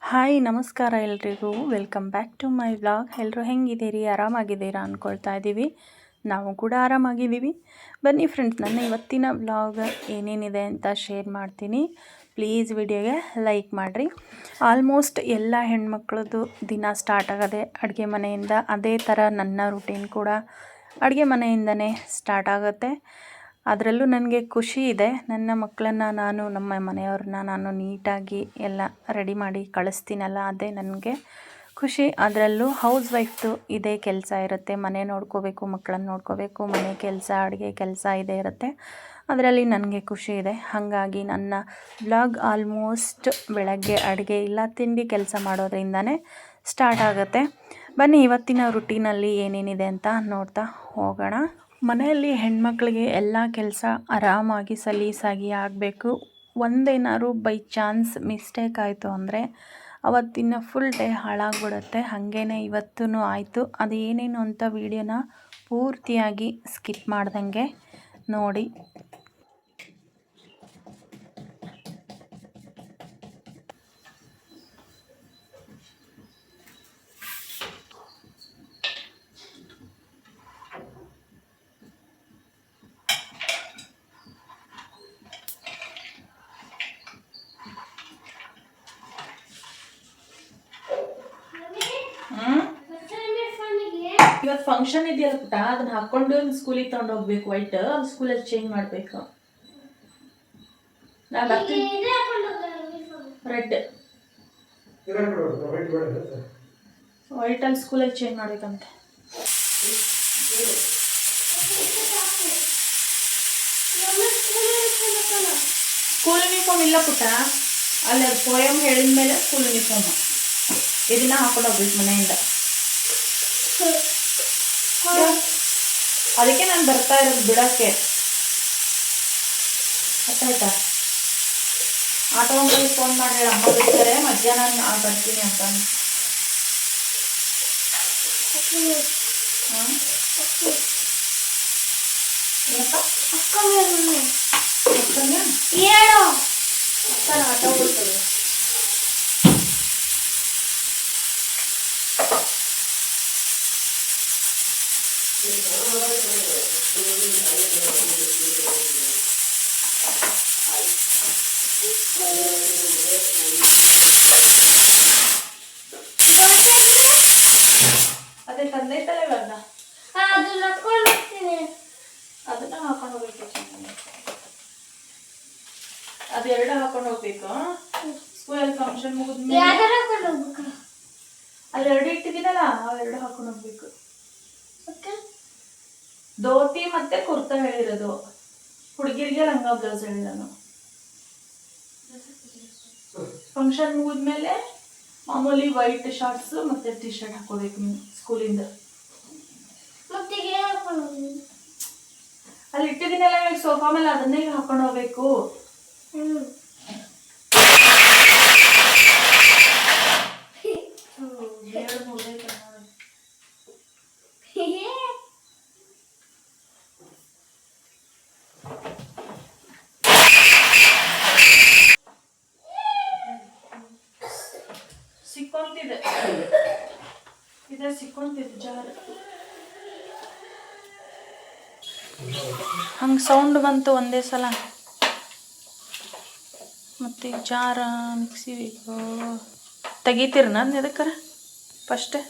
Hi ನಮಸ್ಕಾರ ಎಲ್ರಿಗೂ welcome back to my vlog. ಎಲ್ಲರೂ ಹೆಂಗಿದ್ದೀರಿ, ಆರಾಮಾಗಿದ್ದೀರಾ ಅಂದ್ಕೊಳ್ತಾ ಇದ್ದೀವಿ. ನಾವು ಕೂಡ ಆರಾಮಾಗಿದ್ದೀವಿ. ಬನ್ನಿ ಫ್ರೆಂಡ್ಸ್, ನನ್ನ ಇವತ್ತಿನ ವ್ಲಾಗ್ ಏನೇನಿದೆ ಅಂತ ಶೇರ್ ಮಾಡ್ತೀನಿ. ಪ್ಲೀಸ್ ವಿಡಿಯೋಗೆ ಲೈಕ್ ಮಾಡಿರಿ. ಆಲ್ಮೋಸ್ಟ್ ಎಲ್ಲ ಹೆಣ್ಮಕ್ಳದ್ದು ದಿನ ಸ್ಟಾರ್ಟ್ ಆಗೋದೆ ಅಡುಗೆ ಮನೆಯಿಂದ. ಅದೇ ಥರ ನನ್ನ ರುಟೀನ್ ಕೂಡ ಅಡುಗೆ ಮನೆಯಿಂದನೇ ಸ್ಟಾರ್ಟ್ ಆಗುತ್ತೆ. ಅದರಲ್ಲೂ ನನಗೆ ಖುಷಿ ಇದೆ, ನನ್ನ ಮಕ್ಕಳನ್ನು ನಮ್ಮ ಮನೆಯವ್ರನ್ನ ನಾನು ನೀಟಾಗಿ ಎಲ್ಲ ರೆಡಿ ಮಾಡಿ ಕಳಿಸ್ತೀನಲ್ಲ, ಅದೇ ನನಗೆ ಖುಷಿ. ಅದರಲ್ಲೂ ಹೌಸ್ ವೈಫ್ದು ಇದೇ ಕೆಲಸ ಇರುತ್ತೆ. ಮನೆ ನೋಡ್ಕೋಬೇಕು, ಮಕ್ಕಳನ್ನ ನೋಡ್ಕೋಬೇಕು, ಮನೆ ಕೆಲಸ, ಅಡುಗೆ ಕೆಲಸ ಇದೇ ಇರುತ್ತೆ. ಅದರಲ್ಲಿ ನನಗೆ ಖುಷಿ ಇದೆ. ಹಾಗಾಗಿ ನನ್ನ ವ್ಲಾಗ್ ಆಲ್ಮೋಸ್ಟ್ ಬೆಳಗ್ಗೆ ಅಡುಗೆ ಇಲ್ಲ ತಿಂಡಿ ಕೆಲಸ ಮಾಡೋದ್ರಿಂದನೇ ಸ್ಟಾರ್ಟ್ ಆಗುತ್ತೆ. ಬನ್ನಿ ಇವತ್ತಿನ ರುಟೀನಲ್ಲಿ ಏನೇನಿದೆ ಅಂತ ನೋಡ್ತಾ ಹೋಗೋಣ. ಮನೆಯಲ್ಲಿ ಹೆಣ್ಮಕ್ಳಿಗೆ ಎಲ್ಲ ಕೆಲಸ ಆರಾಮಾಗಿ ಸಲೀಸಾಗಿ ಆಗಬೇಕು. ಒಂದೇನಾದ್ರು ಬೈ ಚಾನ್ಸ್ ಮಿಸ್ಟೇಕ್ ಆಯಿತು ಅಂದರೆ ಅವತ್ತಿನ ಫುಲ್ ಡೇ ಹಾಳಾಗ್ಬಿಡುತ್ತೆ. ಹಾಗೇ ಇವತ್ತೂ ಆಯಿತು. ಅದು ಏನೇನು ಅಂತ ವೀಡಿಯೋನ ಪೂರ್ತಿಯಾಗಿ ಸ್ಕಿಪ್ ಮಾಡ್ದಂಗೆ ನೋಡಿ. ಇವತ್ತು ಫಂಕ್ಷನ್ ಇದೆಯಲ್ಲ ಪುಟ್ಟ, ಅದನ್ನ ಹಾಕೊಂಡು ಸ್ಕೂಲಿಗೆ ತಗೊಂಡು ಹೋಗ್ಬೇಕು. ವೈಟ್ ಸ್ಕೂಲಲ್ಲಿ ಚೇಂಜ್ ಮಾಡಬೇಕು. ನಾನು ರೆಡ್ ವೈಟಲ್ಲಿ ಸ್ಕೂಲಲ್ಲಿ ಚೇಂಜ್ ಮಾಡ್ಬೇಕಂತೆ. ಸ್ಕೂಲ್ ಯೂನಿಫಾರ್ಮ್ ಇಲ್ಲ ಪುಟ್ಟ, ಅಲ್ಲಿ ಅದು ಪೋಯಮ್ ಹೇಳಿದ ಮೇಲೆ ಸ್ಕೂಲ್ ಯೂನಿಫಾರ್ಮ್ ಇದನ್ನ ಹಾಕೊಂಡು ಹೋಗ್ಬೇಕು ಮನೆಯಿಂದ. ಅದಕ್ಕೆ ನಾನು ಬರ್ತಾ ಇರೋದು ಬಿಡೋಕ್ಕೆ. ಆಯ್ತಾ, ಆಟೋ ಅಂಕಲ್ಗೆ ಫೋನ್ ಮಾಡಿ ಹೇಳಿ, ಅಮ್ಮ ಬಿಡ್ತಾರೆ ಮಧ್ಯಾಹ್ನ ನಾನು ಬರ್ತೀನಿ ಅಂತ. ಅಕ್ಕನ ಆಟೋ ಬಿಡ್ತದೆ. ಅದೇ ತಂದೈತಲ್ಲ ಇವಾಗ, ಅದನ್ನ ಹಾಕೊಂಡು ಹೋಗ್ಬೇಕು. ಅದು ಎರಡು ಹಾಕೊಂಡು ಹೋಗ್ಬೇಕು. ಸ್ಕೂಲಲ್ಲಿ ಫಂಕ್ಷನ್ ಮುಗಿದ್ಮೇಲೆ ಅಲ್ಲಿ ಎರಡು ಇಟ್ಟಿದ್ದೀನಲ್ಲ, ಅವೆರಡು ಹಾಕೊಂಡು ಹೋಗ್ಬೇಕು. ಧೋತಿ ಮತ್ತೆ ಕುರ್ತಾ ಹೇಳಿರೋದು, ಹುಡುಗಿರಿಗೆ ಲಂಗ ಬ್ಲೌಸ್ ಹೇಳಿರೋನು. ಫಂಕ್ಷನ್ ಮುಗಿದ್ಮೇಲೆ ಮಾಮೂಲಿ ವೈಟ್ ಶಾರ್ಟ್ಸ್ ಮತ್ತೆ ಟಿ ಶರ್ಟ್ ಹಾಕೋಬೇಕು ನೀವು ಸ್ಕೂಲಿಂದ. ಅಲ್ಲಿ ಇಟ್ಟಿದ್ದೀನಲ್ಲ ಸೋಫಾ ಮೇಲೆ, ಅದನ್ನೇ ಹಾಕೊಂಡು ಹೋಗ್ಬೇಕು. ಸಿಕ್ಕೊಂತಿದೆ ಜಾರ್. ಹಂಗೆ ಸೌಂಡ್ ಬಂತು ಒಂದೇ ಸಲ. ಮತ್ತೆ ಜಾರ ಮಿಕ್ಸಿ ಬೇಕು ತೆಗಿತೀರ ನಾನು ಎದಕ್ಕರ ಫಸ್ಟೇ.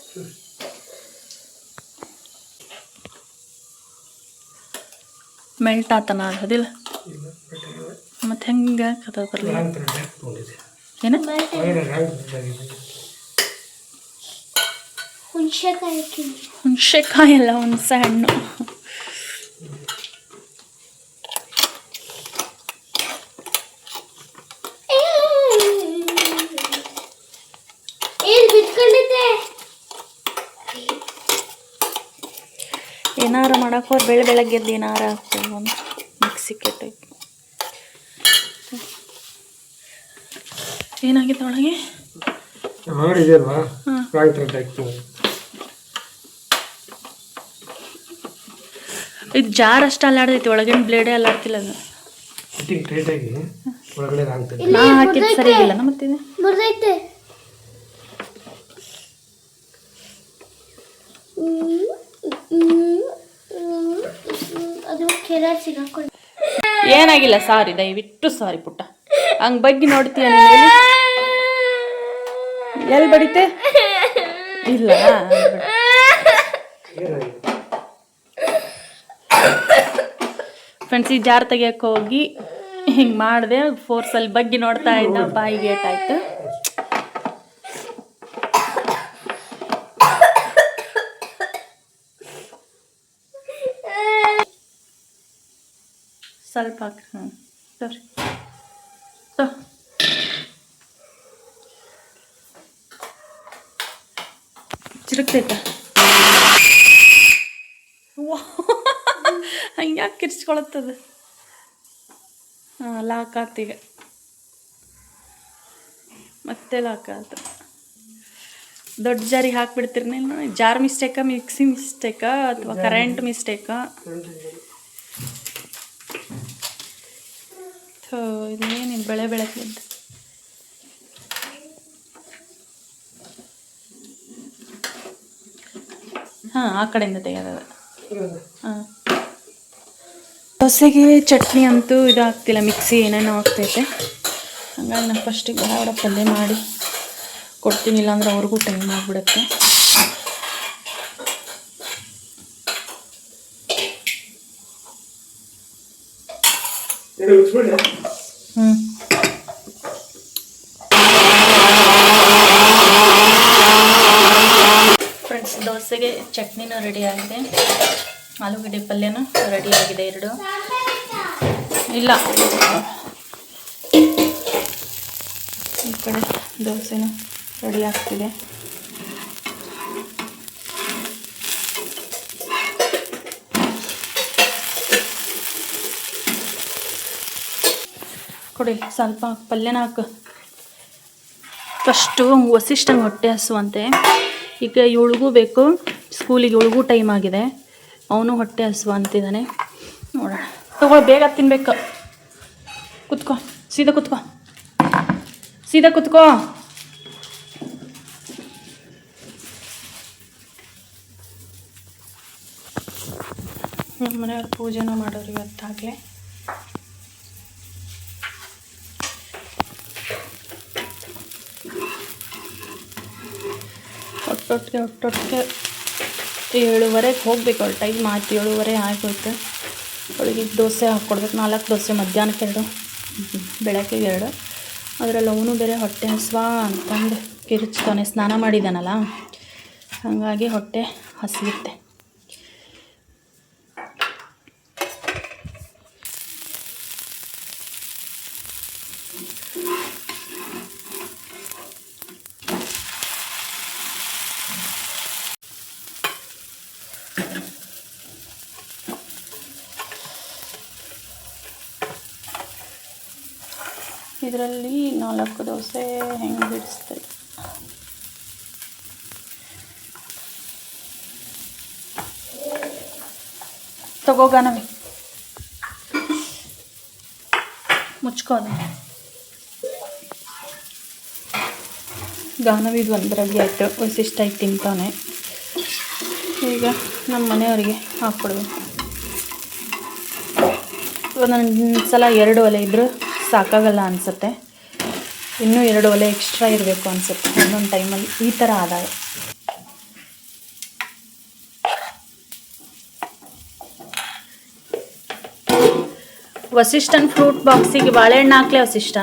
ಮೆಲ್ಟ್ ಆತನ ಅದಿಲ್ಲ ಮತ್ತೆ ಹೆಂಗೆ ಕದ ಬರಲಿ ಏನ. ಹುಣಸೆಕಾಯಿ ಅಲ್ಲ, ಹುಣಸೆ ಹಣ್ಣು. ಏನಾರ ಮಾಡಕ್ಕೆ ಹೋಗಿ ಬೆಳಗ್ಗೆ ಏನಾರ ಹಾಕ್ತೇವೆ ಒಂದು ಮಿಕ್ಸಿಗೆ ಟೈಪ್. ಏನಾಗಿದೆ ಒಳಗೆ? ಇದು ಜಾರ್ ಅಷ್ಟು ಅಲ್ಲಾಡ್ತೈತಿ, ಒಳಗಿನ ಬ್ಲೇಡೇ ಅಲ್ಲಾಡ್ತಿಲ್ಲ. ಅದು ನಾ ಹಾಕಿದ್ದು ಸರಿ ಇಲ್ಲ ಮತ್ತೆ ಅದು ಕೆರೆ ಸಿಗಾಕೊಂಡು ಏನಾಗಿಲ್ಲ, ಸಾರಿ, ದಯವಿಟ್ಟು ಸಾರಿ ಪುಟ್ಟ. ಹಂಗೆ ಬಗ್ಗೆ ನೋಡ್ತೀಯ ನೀನು? ಎಲ್ಲಿ ಬಡಿತೆ? ಇಲ್ಲ ಫ್ರೆಂಡ್ಸ್, ಈ ಜಾರ್ ತೆಗಿಯಕ್ಕೆ ಹೋಗಿ ಹಿಂಗೆ ಮಾಡಿದೆ, ಫೋರ್ಸಲ್ಲಿ ಬಗ್ಗೆ ನೋಡ್ತಾ ಇದ್ದ, ಬಾಯಿಗೆ ಏಟಾಯ್ತು. ಸ್ವಲ್ಪ ಹಾಕಿ. ಸರಿ ಚಿರಕ್ತೈತ. ಹಂಗೆ ಯಾಕೆ ಕಿರ್ಚ್ಕೊಳತ್ತದ? ಹಾಂ, ಲಾಕ್ ಆತೀಗ, ಮತ್ತೆ ಲಾಕ್ ಆಯ್ತು. ದೊಡ್ಡ ಜಾರಿಗೆ ಹಾಕ್ಬಿಡ್ತೀರಿ ನೀವು? ಜಾರ್ ಮಿಸ್ಟೇಕಾ, ಮಿಕ್ಸಿ ಮಿಸ್ಟೇಕಾ, ಅಥವಾ ಕರೆಂಟ್ ಮಿಸ್ಟೇಕಾ? ಇದೇನು ಬೆಳೆ ಬೆಳಕಿದ್ದು? ಹಾಂ, ಆ ಕಡೆಯಿಂದ ತೆಗೆಯೋದು. ಹಾಂ, ದೋಸೆಗೆ ಚಟ್ನಿ ಅಂತೂ ಇದಾಗ್ತಿಲ್ಲ, ಮಿಕ್ಸಿ ಏನೇನೋ ಆಗ್ತೈತೆ. ಹಂಗಾಗಿ ನಾನು ಫಸ್ಟಿಗೆ ಬಡ ಪಲ್ಯ ಮಾಡಿ ಕೊಡ್ತೀನಿ, ಇಲ್ಲಾಂದ್ರೆ ಅವ್ರಿಗೂ ಟೈಮ್ ಆಗಿಬಿಡುತ್ತೆ. ಫ್ರೆಂಡ್ಸ್, ದೋಸೆಗೆ ಚಟ್ನಿನೂ ರೆಡಿ ಆಗಿದೆ, ಆಲೂಗಡ್ಡೆ ಪಲ್ಯನೂ ರೆಡಿ ಆಗಿದೆ. ಎರಡು ಇಲ್ಲ, ಈ ಕಡೆ ದೋಸೆನೂ ರೆಡಿ ಆಗ್ತಿದೆ. ಕೊಡಿ ಸ್ವಲ್ಪ ಪಲ್ಯನ ಹಾಕು. ಫಸ್ಟು ವಸಿಷ್ಠಂಗೆ ಹೊಟ್ಟೆ ಹಸುವಂತೆ. ಈಗ ಇವಳಿಗೂ ಬೇಕು, ಸ್ಕೂಲಿಗೆ ಇವಳಿಗೂ ಟೈಮ್ ಆಗಿದೆ, ಅವನು ಹೊಟ್ಟೆ ಹಸುವ ಅಂತಿದ್ದಾನೆ. ನೋಡೋಣ, ತಗೊಳ್ಳಿ, ಬೇಗ ತಿನ್ಬೇಕು. ಕುತ್ಕೋ, ಸೀದಾ ಕುತ್ಕೋ, ಸೀದಾ ಕುತ್ಕೋ. ನಮ್ಮ ಮನೆಯವ್ರು ಪೂಜೆನೂ ಮಾಡೋರು ಇವತ್ತಾಗಲೇ. ಒಟ್ಟೊಟ್ಟಿಗೆ 7:30 ಹೋಗ್ಬೇಕು, ಅವಳು ಟೈಮ್ ಆಯ್ತು, 7:30 ಆಗೋಯ್ತು. ಅವಳಿಗೆ ದೋಸೆ ಹಾಕ್ಕೊಡ್ಬೇಕು, 4 ದೋಸೆ, ಮಧ್ಯಾಹ್ನಕ್ಕೆ 2, ಬೆಳಗ್ಗೆ 2. ಅದರಲ್ಲಿ ಅವನು ಬೇರೆ ಹೊಟ್ಟೆ ಹಸುವ ಅಂತಂದು ಕಿರುಚ್ತಾನೆ, ಸ್ನಾನ ಮಾಡಿದ್ದಾನಲ್ಲ, ಹಾಗಾಗಿ ಹೊಟ್ಟೆ ಹಸಿಯುತ್ತೆ. ಇದರಲ್ಲಿ 4 ದೋಸೆ ಹೆಂಗೆ ಬಿಡಿಸ್ತಾರೆ? ತಗೋ ಗಾನವಿ, ಮುಚ್ಕೋದು. ಗಾನವಿದು ಒಂದು ರೆಡಿ ಆಯಿತು, ವಸಿಷ್ಠ ಆಗಿ ತಿಂತಾನೆ. ಈಗ ನಮ್ಮ ಮನೆಯವರಿಗೆ ಹಾಕ್ಕೊಡ್ಬೇಕು. ಒಂದೊಂದು ಸಲ 2 ಒಲೆ ಇದ್ದರೂ ಸಾಕಾಗಲ್ಲ ಅನಿಸುತ್ತೆ, ಇನ್ನೂ 2 ಒಲೆ ಎಕ್ಸ್ಟ್ರಾ ಇರಬೇಕು ಅನಿಸುತ್ತೆ ಒಂದೊಂದು ಟೈಮಲ್ಲಿ, ಈ ಥರ ಆದಾಗ. ವಸಿಷ್ಠನ ಫ್ರೂಟ್ ಬಾಕ್ಸಿಗೆ ಬಾಳೆಹಣ್ಣು ಹಾಕ್ಲೆ ವಸಿಷ್ಠ.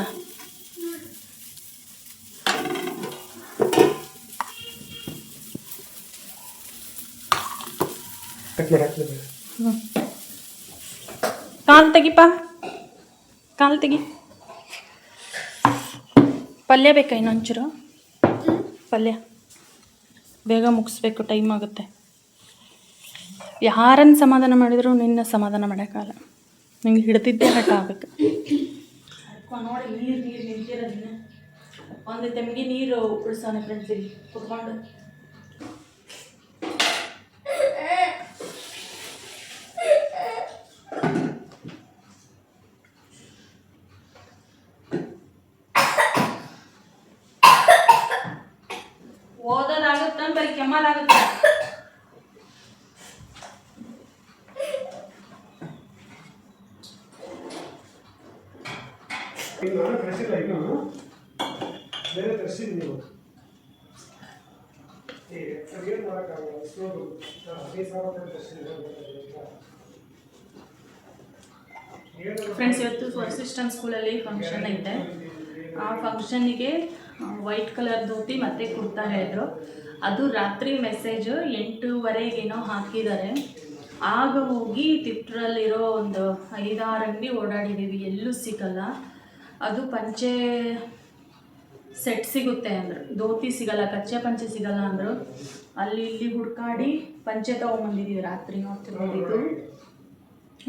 ಕಾಲು ತೆಗಿಪ್ಪ, ಕಾಲು ತೆಗಿ. ಪಲ್ಯ ಬೇಕಾ ಇನ್ನೊಂಚೂರು? ಪಲ್ಯ ಬೇಗ ಮುಗಿಸ್ಬೇಕು, ಟೈಮ್ ಆಗುತ್ತೆ. ಯಾರನ್ನು ಸಮಾಧಾನ ಮಾಡಿದ್ರು ನಿನ್ನ ಸಮಾಧಾನ ಮಾಡೋಕ್ಕಾಗಲ್ಲ, ನಿಂಗೆ ಹಿಡ್ದಿದ್ದೇ ಹಠ ಆಗಬೇಕು. ನೋಡಿ, ನೀರು ನಿಂತಿರೋದಿನ್ನ ಒಂದು ತೆಮ್ಮಿಗೆ ನೀರು ಉಳಿಸೋಣ ಫ್ರೆಂಡ್ಸಿಗೆ ಕುತ್ಕೊಂಡು. ಓದೋದಾಗುತ್ತೆ, ಬರೀ ಕೆಮ್ಮಲಾಗುತ್ತೆ. ತರಿಸಿದ್ವಿ ನೀವು ಏನು ಮಾಡೋಕ್ಕಾಗಲ್ಲ ಸ್ಟೋರು 15,000 ತರಿಸಿದ್ವಿ. ಫ್ರೆಂಡ್ಸ್, ಇವತ್ತು ವಸಿಷ್ಠನ್ ಸ್ಕೂಲಲ್ಲಿ ಫಂಕ್ಷನ್ ಐತೆ. ಆ ಫಂಕ್ಷನ್ನಿಗೆ ವೈಟ್ ಕಲರ್ ಧೋತಿ ಮತ್ತು ಕುರ್ತಾ ಹೇಳಿದ್ರು. ಅದು ರಾತ್ರಿ ಮೆಸೇಜ್ 8:30ಗೇನೋ ಹಾಕಿದ್ದಾರೆ. ಆಗ ಹೋಗಿ ತಿಪ್ಟ್ರಲ್ಲಿರೋ ಒಂದು 5-6 ಅಂಗಡಿ ಓಡಾಡಿದ್ದೀವಿ, ಎಲ್ಲೂ ಸಿಗಲ್ಲ. ಅದು ಪಂಚೆ ಸೆಟ್ ಸಿಗುತ್ತೆ ಅಂದರು, ಧೋತಿ ಸಿಗಲ್ಲ, ಕಚ್ಚೆ ಪಂಚೆ ಸಿಗಲ್ಲ ಅಂದರು. ಅಲ್ಲಿ ಇಲ್ಲಿ ಹುಡ್ಕಾಡಿ ಪಂಚೆ ತೊಗೊಂಬಂದಿದ್ದೀವಿ. ರಾತ್ರಿ ನೋಡ್ತಿರೋದು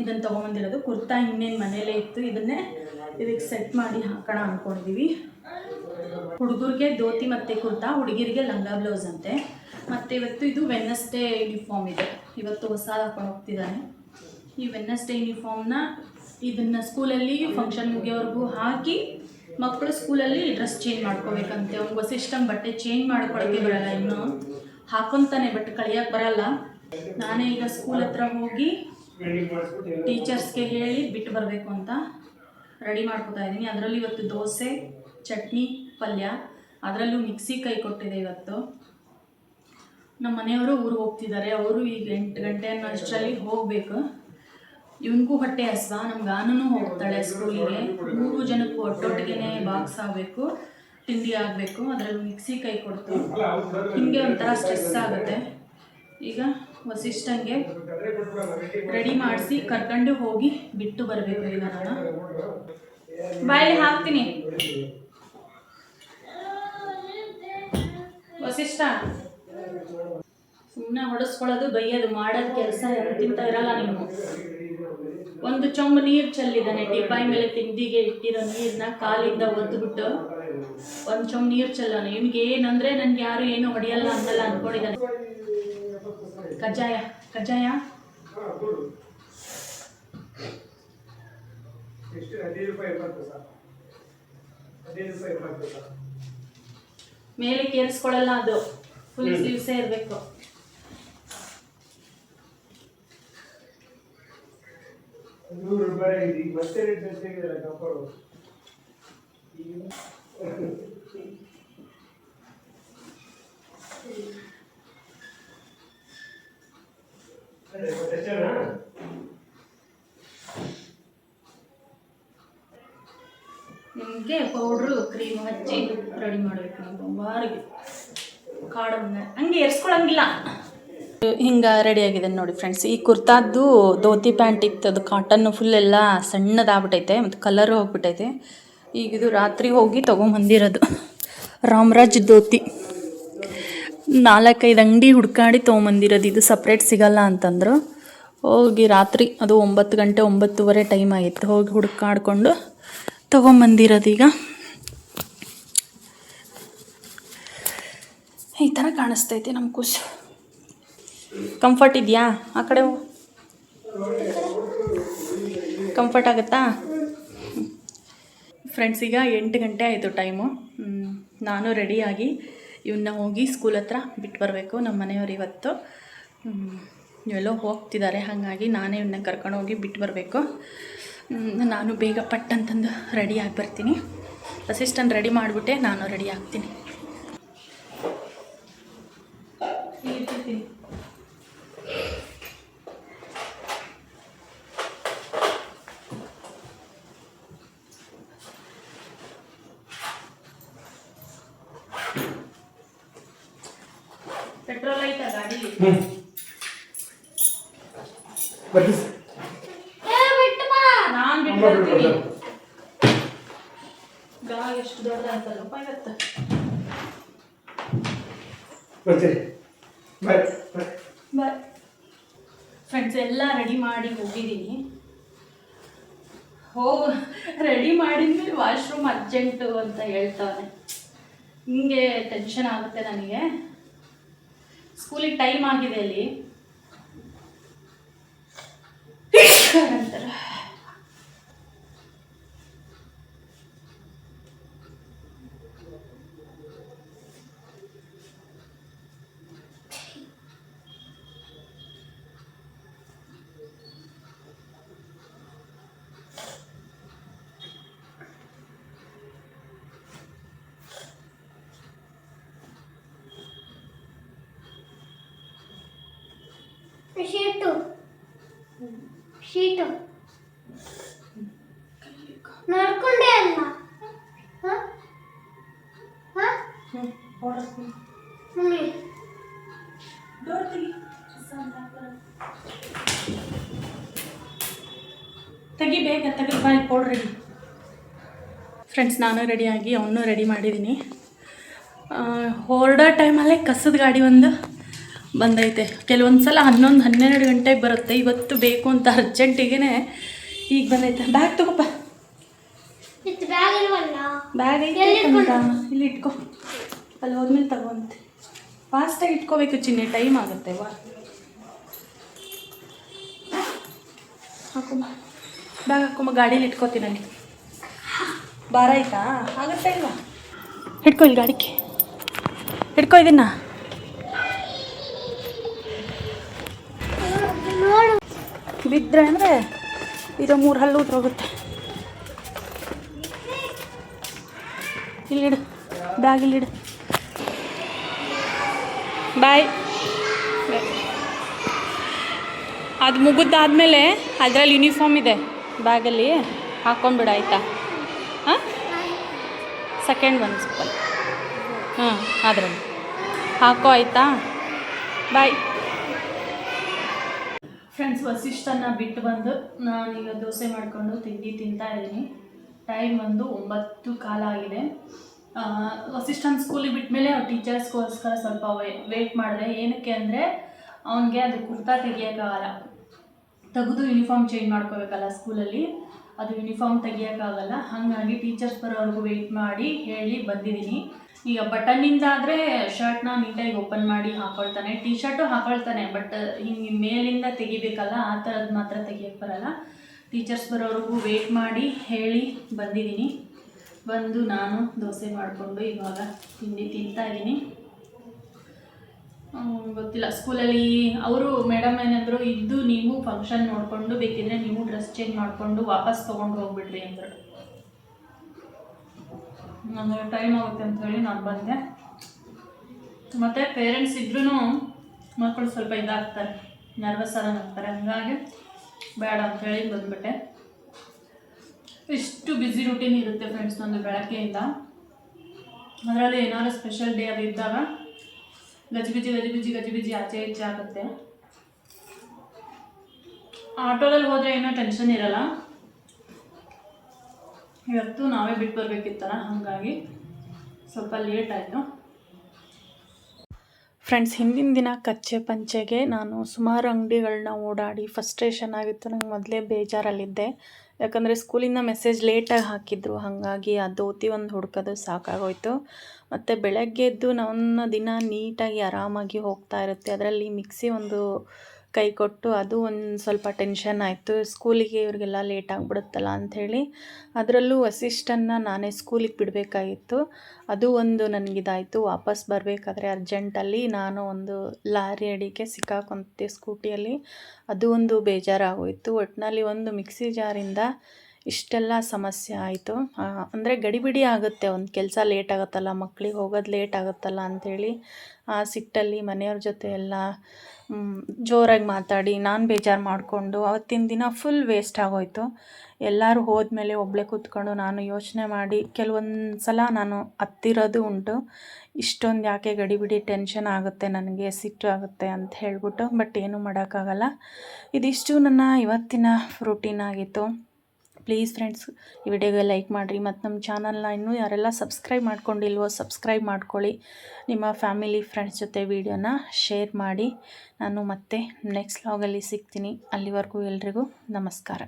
ಇದನ್ನು ತೊಗೊಂಬಂದಿರೋದು. ಕುರ್ತಾ ಇನ್ನೇನು ಮನೇಲೇ ಇತ್ತು, ಇದನ್ನೇ ಇದಕ್ಕೆ ಸೆಟ್ ಮಾಡಿ ಹಾಕೋಣ ಅಂದ್ಕೊಂಡಿದ್ದೀವಿ. ಹುಡುಗರಿಗೆ ಧೋತಿ ಮತ್ತು ಕುರ್ತಾ, ಹುಡುಗಿರಿಗೆ ಲಂಗ ಬ್ಲೌಸ್ ಅಂತೆ. ಮತ್ತು ಇವತ್ತು ಇದು ವೆಡ್ನೆಸ್ಡೇ ಯೂನಿಫಾರ್ಮ್ ಇದೆ. ಇವತ್ತು ಹೊಸ ಹಾಕೊಂಡು ಹೋಗ್ತಿದ್ದಾನೆ. ಈ ವೆಡ್ನೆಸ್ಡೇ ಯೂನಿಫಾರ್ಮ್ನ ಇದನ್ನು ಸ್ಕೂಲಲ್ಲಿ ಫಂಕ್ಷನ್ ಮುಗಿಯೋವರೆಗೂ ಹಾಕಿ ಮಕ್ಕಳು ಸ್ಕೂಲಲ್ಲಿ ಡ್ರೆಸ್ ಚೇಂಜ್ ಮಾಡ್ಕೋಬೇಕಂತೆ. ಅವ್ನಿಗೆ ವಸಿಷ್ಠಂಗೆ ಬಟ್ಟೆ ಚೇಂಜ್ ಮಾಡ್ಕೊಳ್ಳೋಕ್ಕೆ ಬರೋಲ್ಲ, ಇನ್ನೂ ಹಾಕೊತಾನೆ ಬಟ್ ಕಳಿಯೋಕ್ಕೆ ಬರಲ್ಲ. ನಾನೇ ಈಗ ಸ್ಕೂಲ್ ಹತ್ರ ಹೋಗಿ ಟೀಚರ್ಸ್ಗೆ ಹೇಳಿ ಬಿಟ್ಟು ಬರಬೇಕು ಅಂತ ರೆಡಿ ಮಾಡ್ಕೋತಾ ಇದ್ದೀನಿ. ಅದರಲ್ಲಿ ಇವತ್ತು ದೋಸೆ, ಚಟ್ನಿ, ಪಲ್ಯ, ಅದರಲ್ಲೂ ಮಿಕ್ಸಿ ಕೈ ಕೊಟ್ಟಿದೆ. ಇವತ್ತು ನಮ್ಮ ಮನೆಯವರು ಊರಿಗೆ ಹೋಗ್ತಿದ್ದಾರೆ. ಅವರು ಈಗ 8 ಗಂಟೆ ಅನ್ನೋ ಅಷ್ಟರಲ್ಲಿ ಹೋಗಬೇಕು. ಇವನಿಗೂ ಹೊಟ್ಟೆ ಹಸ್ವಾ, ನಮ್ಮ ಗಾನೂ ಹೋಗ್ತಾಳೆ ಸ್ಕೂಲಿಗೆ. 3 ಜನಕ್ಕೂ ಒಟ್ಟೊಟ್ಟಿಗೆ ಬಾಕ್ಸ್ ಆಗಬೇಕು, ತಿಂಡಿ ಆಗಬೇಕು. ಅದರಲ್ಲಿ ಮಿಕ್ಸಿ ಕೈ ಕೊಡ್ತು, ಹಿಂಗೆ ಒಂಥರ ಸ್ಟ್ರೆಸ್ ಆಗುತ್ತೆ. ಈಗ ವಸಿಷ್ಠಂಗೆ ರೆಡಿ ಮಾಡಿಸಿ ಕರ್ಕೊಂಡು ಹೋಗಿ ಬಿಟ್ಟು ಬರಬೇಕು. ಈಗ ನಾನು ಬಾಯಲ್ಲಿ ಹಾಕ್ತೀನಿ. ವಸಿಷ್ಠ ಸುಮ್ಮನೆ ಹೊಡೆಸ್ಕೊಳ್ಳೋದು, ಬೈಯೋದು, ಮಾಡೋದು ಕೆಲಸ ಎಂತಿಂತ ಇರಲ್ಲ ನೀವು. ಒಂದು ಚೊಂಬು ನೀರು ಚೆಲ್ಲಿದ್ದಾನೆ ಟಿಪಾಯಿ ಮೇಲೆ, ತಿಂಡಿಗೆ ಇಟ್ಟಿರೋ ನೀರನ್ನ ಕಾಲಿಂದ ಒದ್ದುಬಿಟ್ಟು ಒಂದು ಚೊಂಬು ನೀರು ಚೆಲ್ಲೋಣ. ಇವನಿಗೆ ಏನಂದರೆ ನನಗೆ ಯಾರು ಏನು ಹೊಡೆಯಲ್ಲ ಅನ್ನಲ್ಲ ಅಂದ್ಕೊಂಡಿದ್ದಾನೆ. ಕಜ್ಜಾಯ ಕಜ್ಜಾಯ ಮೇಲೆ ಕೇರಿಸ್ಕೊಳ್ಳಲ್ಲ, ಅದು ಫುಲ್ ಸ್ಲೀವ್ಸೇ ಇರಬೇಕು. ನಿಮಗೆ ಪೌಡ್ರು ಕ್ರೀಮ್ ಹಚ್ಚಿ ರೆಡಿ ಮಾಡಬೇಕು. ನಾವು ಬಾರಿಗೆ ಕಾಡು ಹಂಗೆ ಎರ್ಸ್ಕೊಳಂಗಿಲ್ಲ. ಹಿಂಗೆ ರೆಡಿಯಾಗಿದೆ ನೋಡಿ ಫ್ರೆಂಡ್ಸ್. ಈ ಕುರ್ತಾದ್ದು ಧೋತಿ ಪ್ಯಾಂಟ್ ಇತ್ತು, ಅದು ಕಾಟನ್ನು ಫುಲ್ ಎಲ್ಲ ಸಣ್ಣದಾಗ್ಬಿಟ್ಟೈತೆ ಮತ್ತು ಕಲರು ಹೋಗ್ಬಿಟ್ಟೈತೆ. ಈಗ ಇದು ರಾತ್ರಿ ಹೋಗಿ ತೊಗೊಂಬಂದಿರೋದು ರಾಮರಾಜ್ ಧೋತಿ. 4-5 ಅಂಗಡಿ ಹುಡ್ಕಾಡಿ ತೊಗೊಂಬಂದಿರೋದು. ಇದು ಸಪ್ರೇಟ್ ಸಿಗಲ್ಲ ಅಂತಂದರು. ಹೋಗಿ ರಾತ್ರಿ ಅದು 9 ಗಂಟೆ 9:30 ಟೈಮ್ ಆಗಿತ್ತು, ಹೋಗಿ ಹುಡ್ಕಾಡ್ಕೊಂಡು ತೊಗೊಂಬಂದಿರೋದು. ಈಗ ಈ ಥರ ಕಾಣಿಸ್ತೈತೆ ನಮ್ಮ ಕೂಸು. ಕಂಫರ್ಟ್ ಇದೆಯಾ? ಆ ಕಡೆ ಕಂಫರ್ಟ್ ಆಗುತ್ತಾ ಫ್ರೆಂಡ್ಸ್? ಈಗ 8 ಗಂಟೆ ಆಯಿತು ಟೈಮು. ನಾನು ರೆಡಿಯಾಗಿ ಇವನ್ನ ಹೋಗಿ ಸ್ಕೂಲ್ ಹತ್ರ ಬಿಟ್ಟು ಬರಬೇಕು. ನಮ್ಮ ಮನೆಯವರು ಇವತ್ತು ಎಲ್ಲೋ ಹೋಗ್ತಿದ್ದಾರೆ, ಹಾಗಾಗಿ ನಾನೇ ಇವನ್ನ ಕರ್ಕೊಂಡು ಹೋಗಿ ಬಿಟ್ಟು ಬರಬೇಕು. ನಾನು ಬೇಗ ಪಟ್ಟಂತಂದು ರೆಡಿಯಾಗಿ ಬರ್ತೀನಿ. ಅಸಿಸ್ಟೆಂಟ್ ರೆಡಿ ಮಾಡಿಬಿಟ್ಟೆ ನಾನು ರೆಡಿ ಆಗ್ತೀನಿ. ಪೆಟ್ರೋಲ್ ಐತಾ ಗಾಡೀಲಿ? ನಾನು ಬಿಟ್ಟು ಬರ್ತೀನಿ. ಗಾಳಿ ಎಷ್ಟು ದೊಡ್ಡದಾಗ್ತಲ್ಲಪ್ಪ ಇವತ್ತು. ಬಾಯ್ ಫ್ರೆಂಡ್ಸ್, ಎಲ್ಲ ರೆಡಿ ಮಾಡಿ ಹೋಗಿದ್ದೀನಿ. ರೆಡಿ ಮಾಡಿದ್ಮೇಲೆ ವಾಶ್ರೂಮ್ ಅರ್ಜೆಂಟು ಅಂತ ಹೇಳ್ತಾನೆ. ಹಿಂಗೆ ಟೆನ್ಷನ್ ಆಗುತ್ತೆ ನನಗೆ. ಸ್ಕೂಲಿಗೆ ಟೈಮ್ ಆಗಿದೆ ಅಲ್ಲಿ ಅಂತಾರೆ. ಶೀಟು ನೋಡ್ಕೊಂಡೆ ಅಲ್ಲ ಮಮ್ಮಿ ತೆಗಿ ಬೇಗ ತೆಗೆದು ಬಾಯ್ ಪೌಡ್ರ್ ರೆಡಿ. ಫ್ರೆಂಡ್ಸ್, ನಾನು ರೆಡಿಯಾಗಿ ಅವನು ರೆಡಿ ಮಾಡಿದ್ದೀನಿ. ಹೊರಡೋ ಟೈಮಲ್ಲೇ ಕಸದ ಗಾಡಿ ಒಂದು ಬಂದೈತೆ. ಕೆಲವೊಂದು ಸಲ 11-12 ಗಂಟೆಗೆ ಬರುತ್ತೆ. ಇವತ್ತು ಬೇಕು ಅಂತ ಅರ್ಜೆಂಟಿಗೆ ಈಗ ಬಂದೈತೆ. ಬ್ಯಾಗ್ ತಗೋಪ್ಪ. ಬ್ಯಾಗ್ ಐತೆ ಇಲ್ಲಿ ಇಟ್ಕೊ. ಅಲ್ಲಿ ಹೋದ್ಮೇಲೆ ತಗೋಂತೆ. ಫಾಸ್ಟಾಗಿ ಇಟ್ಕೋಬೇಕು ಚಿನ್ನಿ, ಟೈಮ್ ಆಗುತ್ತೆ. ಹಾಕೊಂಬ, ಬ್ಯಾಗ್ ಹಾಕೊಂಬ, ಗಾಡೀಲಿ ಇಟ್ಕೋತೀನಿ. ಅಲ್ಲಿ ಭಾರ ಆಯ್ತಾ? ಆಗುತ್ತೆ ಇಲ್ವಾ? ಹಿಡ್ಕೊ, ಇಲ್ಲಿ ಗಾಡಿಗೆ ಹಿಡ್ಕೊ ಇದನ್ನ. ಬಿದ್ದರೆ ಅಂದರೆ ಇದು 3 ಹಲ್ಲು ಉದ್ರೋಗುತ್ತೆ. ಇಲ್ಲಿಡು, ಬ್ಯಾಗ್ ಇಲ್ಲಿಡು. ಬಾಯ್. ಅದು ಮುಗಿದಾದ್ಮೇಲೆ ಅದರಲ್ಲಿ ಯೂನಿಫಾರ್ಮ್ ಇದೆ ಬ್ಯಾಗಲ್ಲಿ, ಹಾಕ್ಕೊಂಡ್ಬಿಡ ಆಯಿತಾ? ಹಾಂ, ಸೆಕೆಂಡ್ ಒಂದು ಸ್ಕೂಲ್ ಅದರಲ್ಲಿ ಹಾಕೋ ಆಯಿತಾ? ಬಾಯ್. ಫ್ರೆಂಡ್ಸ್, ವಸಿಷ್ಠನ ಬಿಟ್ಟು ಬಂದು ನಾನೀಗ ದೋಸೆ ಮಾಡಿಕೊಂಡು ತಿಂತಾ ಇದ್ದೀನಿ. ಟೈಮ್ ಬಂದು 9:15 ಆಗಿದೆ. ವಸಿಷ್ಠನ ಸ್ಕೂಲಿಗೆ ಬಿಟ್ಟಮೇಲೆ ಅವ್ರ ಟೀಚರ್ಸ್ಗೋಸ್ಕರ ಸ್ವಲ್ಪ ವೇಟ್ ಮಾಡಿದೆ. ಏನಕ್ಕೆ ಅಂದರೆ ಅವನಿಗೆ ಅದು ಕುರ್ತಾ ತೆಗಿಯೋಕ್ಕಾಗಲ್ಲ, ತೆಗೆದು ಯೂನಿಫಾರ್ಮ್ ಚೇಂಜ್ ಮಾಡ್ಕೋಬೇಕಲ್ಲ ಸ್ಕೂಲಲ್ಲಿ, ಅದು ಯೂನಿಫಾರ್ಮ್ ತೆಗಿಯೋಕ್ಕಾಗಲ್ಲ. ಹಾಗಾಗಿ ಟೀಚರ್ಸ್ ಬರೋವರೆಗೂ ವೆಯ್ಟ್ ಮಾಡಿ ಹೇಳಿ ಬಂದಿದ್ದೀನಿ. ಈಗ ಬಟನ್ನಿಂದ ಆದರೆ ಶರ್ಟ್ನ ನೀಟಾಗಿ ಓಪನ್ ಮಾಡಿ ಹಾಕ್ಕೊಳ್ತಾನೆ, ಟೀ ಶರ್ಟು ಹಾಕ್ಕೊಳ್ತಾನೆ. ಬಟ್ ಹಿಂಗೆ ಮೇಲಿಂದ ತೆಗಿಬೇಕಲ್ಲ, ಆ ಥರದ್ದು ಮಾತ್ರ ತೆಗಿಯೋಕ್ಕೆ ಬರಲ್ಲ. ಟೀಚರ್ಸ್ ಬರೋವರೆಗೂ ವೆಯ್ಟ್ ಮಾಡಿ ಹೇಳಿ ಬಂದಿದ್ದೀನಿ. ಬಂದು ನಾನು ದೋಸೆ ಮಾಡಿಕೊಂಡು ಇವಾಗ ತಿಂತಾಯಿದ್ದೀನಿ. ಗೊತ್ತಿಲ್ಲ, ಸ್ಕೂಲಲ್ಲಿ ಅವರು ಮೇಡಮ್ ಏನಂದರು, ಇದ್ದು ನೀವು ಫಂಕ್ಷನ್ ನೋಡಿಕೊಂಡು ಬೇಕಿದ್ರೆ ನೀವು ಡ್ರೆಸ್ ಚೇಂಜ್ ಮಾಡಿಕೊಂಡು ವಾಪಸ್ ತೊಗೊಂಡು ಹೋಗ್ಬಿಡ್ರಿ ಅಂದರು. ನನಗೆ ಟೈಮ್ ಆಗುತ್ತೆ ಅಂಥೇಳಿ ನಾನು ಬಂದೆ. ಮತ್ತು ಪೇರೆಂಟ್ಸ್ ಇದ್ರೂ ಮಕ್ಕಳು ಸ್ವಲ್ಪ ಇದಾಗ್ತಾರೆ, ನರ್ವಸ್ ಆಗ್ತಾರೆ. ಹಾಗಾಗಿ ಬೇಡ ಅಂಥೇಳಿ ಬಂದುಬಿಟ್ಟೆ. ಇಷ್ಟು ಬ್ಯುಸಿ ರೂಟೀನ್ ಇರುತ್ತೆ ಫ್ರೆಂಡ್ಸ್ ನಂದು ಬೆಳಗ್ಗೆಯಿಂದ. ಅದರಲ್ಲಿ ಏನಾದ್ರು ಸ್ಪೆಷಲ್ ಡೇ ಅದು ಇದ್ದಾಗ ಗಜಿಬಿಜಿ ಆಚೆ ಈಚೆ ಆಗುತ್ತೆ. ಆಟೋದಲ್ಲಿ ಹೋದರೆ ಏನೋ ಟೆನ್ಷನ್ ಇರಲ್ಲ. ಇವತ್ತು ನಾವೇ ಬಿಟ್ಟು ಬರಬೇಕಿತ್ತಲ್ಲ, ಹಾಗಾಗಿ ಸ್ವಲ್ಪ ಲೇಟ್ ಆಯಿತು. ಫ್ರೆಂಡ್ಸ್, ಹಿಂದಿನ ದಿನ ಕಚ್ಚೆ ಪಂಚೆಗೆ ನಾನು ಸುಮಾರು ಅಂಗಡಿಗಳನ್ನ ಓಡಾಡಿ ಫ್ರಸ್ಟ್ರೇಷನ್ ಆಗಿತ್ತು. ನಂಗೆ ಮೊದಲೇ ಬೇಜಾರಲ್ಲಿದ್ದೆ, ಯಾಕಂದರೆ ಸ್ಕೂಲಿಂದ ಮೆಸೇಜ್ ಲೇಟಾಗಿ ಹಾಕಿದ್ರು. ಹಾಗಾಗಿ ಆ ಧೋತಿ ಒಂದು ಹುಡ್ಕೋದು ಸಾಕಾಗೋಯ್ತು. ಮತ್ತು ಬೆಳಗ್ಗೆ ಎದ್ದು ನನ್ನ ದಿನ ನೀಟಾಗಿ ಆರಾಮಾಗಿ ಹೋಗ್ತಾ ಇರುತ್ತೆ. ಅದರಲ್ಲಿ ಮಿಕ್ಸಿ ಒಂದು ಕೈ ಕೊಟ್ಟು ಅದು ಒಂದು ಸ್ವಲ್ಪ ಟೆನ್ಷನ್ ಆಯಿತು. ಸ್ಕೂಲಿಗೆ ಇವ್ರಿಗೆಲ್ಲ ಲೇಟ್ ಆಗಿಬಿಡುತ್ತಲ್ಲ ಅಂಥೇಳಿ. ಅದರಲ್ಲೂ ವಸಿಷ್ಠನ್ನ ನಾನೇ ಸ್ಕೂಲಿಗೆ ಬಿಡಬೇಕಾಗಿತ್ತು. ಅದು ಒಂದು ನನಗಿದಾಯಿತು. ವಾಪಸ್ ಬರಬೇಕಾದ್ರೆ ಅರ್ಜೆಂಟಲ್ಲಿ ನಾನು ಒಂದು ಲಾರಿ ಅಡಿಗೆ ಸಿಕ್ಕಾಕೊಂತೆ ಸ್ಕೂಟಿಯಲ್ಲಿ. ಅದು ಒಂದು ಬೇಜಾರಾಗೋಯಿತು. ಒಟ್ಟಿನಲ್ಲಿ ಒಂದು ಮಿಕ್ಸಿ ಜಾರಿಂದ ಇಷ್ಟೆಲ್ಲ ಸಮಸ್ಯೆ ಆಯಿತು. ಅಂದರೆ ಗಡಿಬಿಡಿ ಆಗುತ್ತೆ, ಒಂದು ಕೆಲಸ ಲೇಟ್ ಆಗುತ್ತಲ್ಲ, ಮಕ್ಕಳಿಗೆ ಹೋಗೋದು ಲೇಟ್ ಆಗುತ್ತಲ್ಲ ಅಂಥೇಳಿ ಆ ಸಿಟ್ಟಲ್ಲಿ ಮನೆಯವ್ರ ಜೊತೆ ಎಲ್ಲ ಜೋರಾಗಿ ಮಾತಾಡಿ ನಾನು ಬೇಜಾರು ಮಾಡಿಕೊಂಡು ಅವತ್ತಿನ ದಿನ ಫುಲ್ ವೇಸ್ಟ್ ಆಗೋಯಿತು. ಎಲ್ಲರೂ ಹೋದ್ಮೇಲೆ ಒಬ್ಬಳೇ ಕೂತ್ಕೊಂಡು ನಾನು ಯೋಚನೆ ಮಾಡಿ ಕೆಲವೊಂದು ಸಲ ನಾನು ಹತ್ತಿರೋದು ಉಂಟು. ಇಷ್ಟೊಂದು ಯಾಕೆ ಗಡಿಬಿಡಿ, ಟೆನ್ಷನ್ ಆಗುತ್ತೆ ನನಗೆ, ಸಿಟ್ಟು ಆಗುತ್ತೆ ಅಂತ ಹೇಳ್ಬಿಟ್ಟು. ಬಟ್ ಏನೂ ಮಾಡೋಕ್ಕಾಗಲ್ಲ. ಇದಿಷ್ಟು ನನ್ನ ಇವತ್ತಿನ ರೂಟೀನ್ ಆಗಿತ್ತು. ಪ್ಲೀಸ್ ಫ್ರೆಂಡ್ಸ್, ಈ ವಿಡಿಯೋಗೆ ಲೈಕ್ ಮಾಡಿರಿ. ಮತ್ತು ನಮ್ಮ ಚಾನಲ್ನ ಇನ್ನೂ ಯಾರೆಲ್ಲ ಸಬ್ಸ್ಕ್ರೈಬ್ ಮಾಡ್ಕೊಂಡಿಲ್ವೋ ಸಬ್ಸ್ಕ್ರೈಬ್ ಮಾಡ್ಕೊಳ್ಳಿ. ನಿಮ್ಮ ಫ್ಯಾಮಿಲಿ ಫ್ರೆಂಡ್ಸ್ ಜೊತೆ ವಿಡಿಯೋನ ಶೇರ್ ಮಾಡಿ. ನಾನು ಮತ್ತೆ ನೆಕ್ಸ್ಟ್ ವ್ಲಾಗಲ್ಲಿ ಸಿಗ್ತೀನಿ. ಅಲ್ಲಿವರೆಗೂ ಎಲ್ರಿಗೂ ನಮಸ್ಕಾರ.